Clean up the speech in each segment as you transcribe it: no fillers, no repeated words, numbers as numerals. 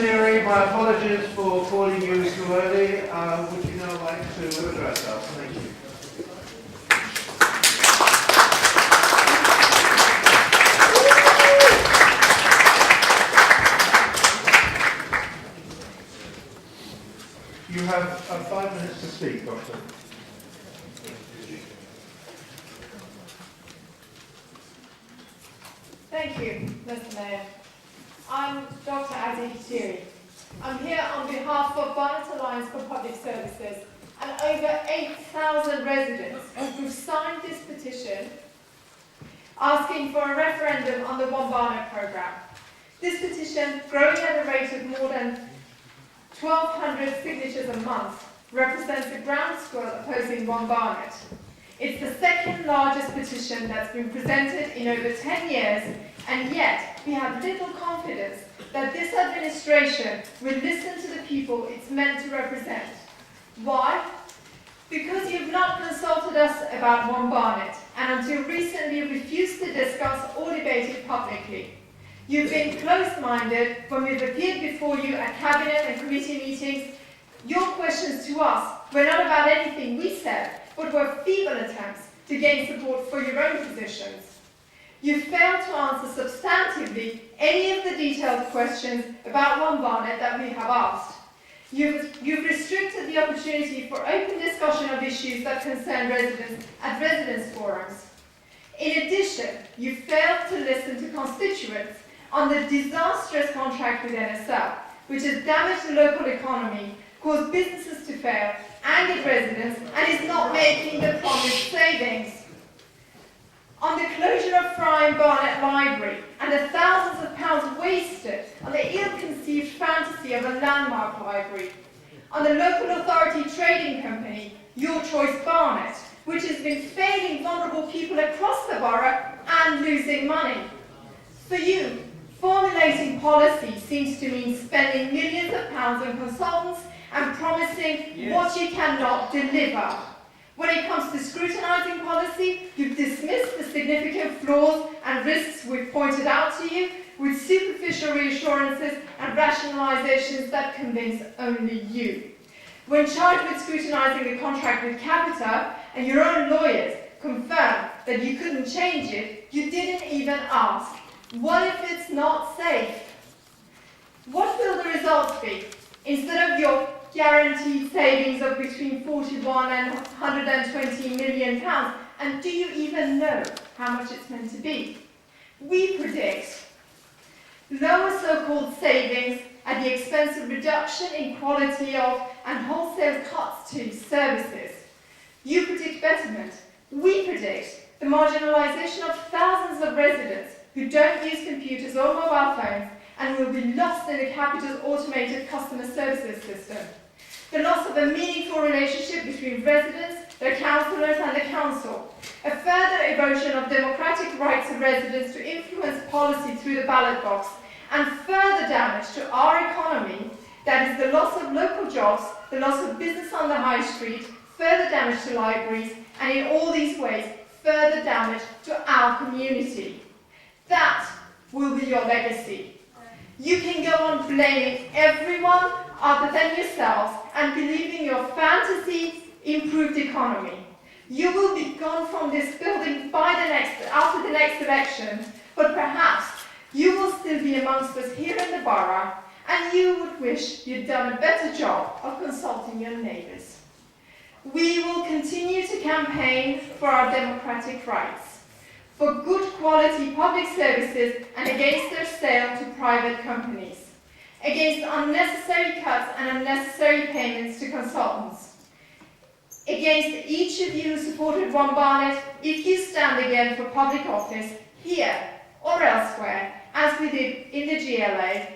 Secretary, my apologies for calling you too early. Would you now like to address us? Thank you. You have 5 minutes to speak, Doctor. Thank you, Mr. Mayor. I'm Dr. Petition. I'm here on behalf of Barnet Alliance for Public Services and over 8,000 residents who've signed this petition asking for a referendum on the One Barnet programme. This petition, growing at a rate of more than 1,200 signatures a month, represents a groundswell opposing One Barnet. It's the second largest petition that's been presented in over 10 years, and yet we have little confidence that this administration will listen to the people it's meant to represent. Why? Because you've not consulted us about One Barnet, and until recently refused to discuss or debate it publicly. You've been close-minded when we've appeared before you at cabinet and committee meetings. Your questions to us were not about anything we said, but were feeble attempts to gain support for your own positions. You failed to answer substantively any of the detailed questions about One Barnet that we have asked. You've restricted the opportunity for open discussion of issues that concern residents at residence forums. In addition, you failed to listen to constituents on the disastrous contract with NSL, which has damaged the local economy, caused businesses to fail, angered residents, and is not making the promised savings. On the closure of Fry Barnet Library and the thousands of pounds wasted on the ill-conceived fantasy of a landmark library. On the local authority trading company, Your Choice Barnet, which has been failing vulnerable people across the borough and losing money. For you, formulating policy seems to mean spending millions of pounds on consultants and promising what you cannot deliver. When it comes to scrutinising policy, you've dismissed the significant flaws and risks we've pointed out to you with superficial reassurances and rationalisations that convince only you. When charged with scrutinising the contract with Capita and your own lawyers confirmed that you couldn't change it, you didn't even ask. What if it's not safe? What will the results be? Instead of your guaranteed savings of between 41 and 120 million pounds, and do you even know how much it's meant to be? We predict lower so-called savings at the expense of reduction in quality of and wholesale cuts to services. You predict betterment. We predict the marginalisation of thousands of residents who don't use computers or mobile phones and will be lost in the capital's automated customer services system. The loss of a meaningful relationship between residents, their councillors and the council. A further erosion of democratic rights of residents to influence policy through the ballot box. And further damage to our economy, that is the loss of local jobs, the loss of business on the high street, further damage to libraries, and in all these ways, further damage to our community. That will be your legacy. You can go on blaming everyone other than yourselves and believing your fantasy improved economy. You will be gone from this building after the next election, but perhaps you will still be amongst us here in the borough, and you would wish you'd done a better job of consulting your neighbours. We will continue to campaign for our democratic rights, for good quality public services and against their sale to private companies, against unnecessary cuts and unnecessary payments to consultants, against each of you who supported One Barnet if you stand again for public office here or elsewhere, as we did in the GLA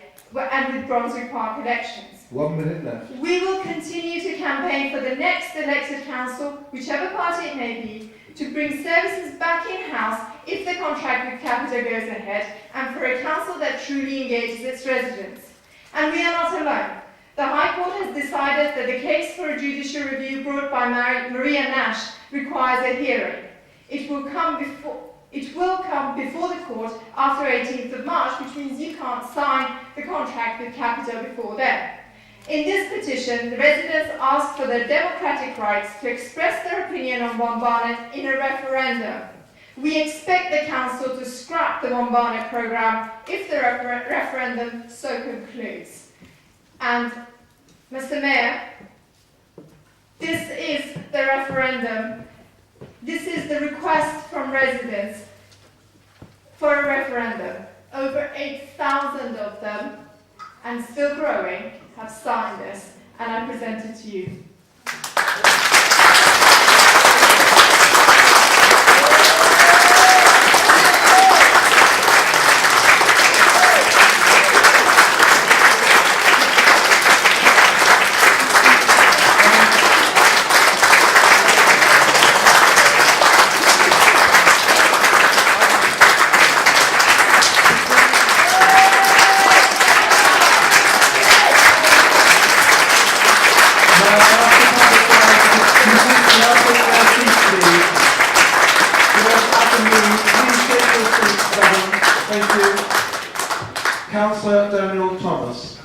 and with Brunswick Park elections. 1 minute left. We will continue to campaign for the next elected council, whichever party it may be, to bring services back in-house if the contract with Capita goes ahead, and for a council that truly engages its residents. And we are not alone. The High Court has decided that the case for a judicial review brought by Maria Nash requires a hearing. It will come It will come before the court after 18th of March, which means you can't sign the contract with Capita before then. In this petition, the residents ask for their democratic rights to express their opinion on One Barnet in a referendum. We expect the council to scrap the One Barnet programme if the referendum so concludes. And, Mr. Mayor, this is the referendum. This is the request from residents for a referendum. Over 8,000 of them, and still growing, have signed this, and I present it to you. Councillor Daniel Thomas.